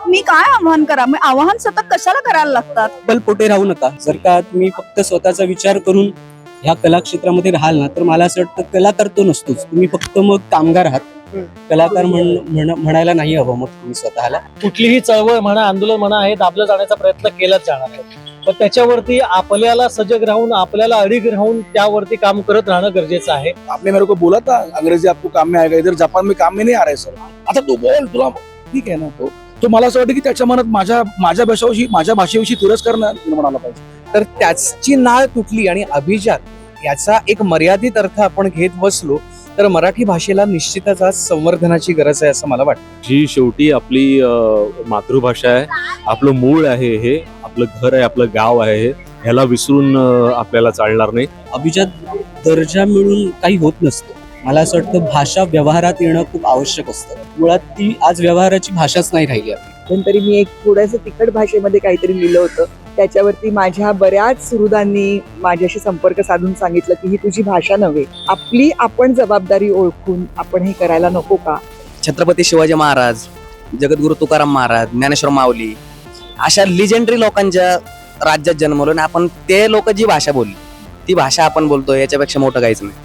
मी काय आव्हान करा, मी आव्हान सतत कशाला करायला लागतात? कलपोटे राहू नका. जर का तुम्ही फक्त स्वतःचा विचार करून ह्या कला क्षेत्रामध्ये राहाल ना, तर मला असं वाटतं कलाकार तो नसतोच. तुम्ही फक्त मग कामगार आहात. कलाकार म्हणायला नाही हवं मग तुम्ही स्वतःला. कुठलीही चळवळ म्हणा, आंदोलन म्हणा, हे दाबलं जाण्याचा प्रयत्न केलाच जाणार आहे. पण त्याच्यावरती आपल्याला सजग राहून, आपल्याला अडीग राहून त्यावरती काम करत राहणं गरजेचं आहे. आपने मेरे को बोला था अंग्रेजी आपको काम में आएगा, इधर जापान में काम में नहीं आ रहा है सर. आता तू बोल, तुला ठीक आहे ना. तो मला असं वाटतं की त्याच्या मनात माझ्या भाषेविषयी तिरस्कार निर्माण आला पाहिजे. तर त्याची नाळ तुटली आणि अभिजात याचा एक मर्यादित अर्थ आपण घेत बसलो तर मराठी भाषेला निश्चितच आज संवर्धनाची गरज आहे असं मला वाटतं. जी शेवटी आपली मातृभाषा आहे, आपलं मूळ आहे, हे आपलं घर आहे, आपलं गाव आहे, हे ह्याला विसरून आपल्याला चालणार नाही. अभिजात दर्जा मिळून काही होत नसतं. मला असं वाटतं भाषा व्यवहारात येणं खूप आवश्यक असतं. मुळात ती आज व्यवहाराची भाषाच नाही राहिली आपली. पण तरी मी एक थोडंसं तिखट भाषेमध्ये काहीतरी लिहिलं होतं. त्याच्यावरती माझ्या बऱ्याच सुहृदांनी माझ्याशी संपर्क साधून सांगितलं की ही तुझी भाषा नव्हे, आपली आपण जबाबदारी ओळखून आपण हे करायला नको का? छत्रपती शिवाजी महाराज, जगद्गुरु तुकाराम महाराज, ज्ञानेश्वर माऊली अशा लिजेंडरी लोकांच्या राज्यात जन्मलो आणि आपण ते लोक जी भाषा बोलली ती भाषा आपण बोलतो, याच्यापेक्षा मोठं काहीच नाही.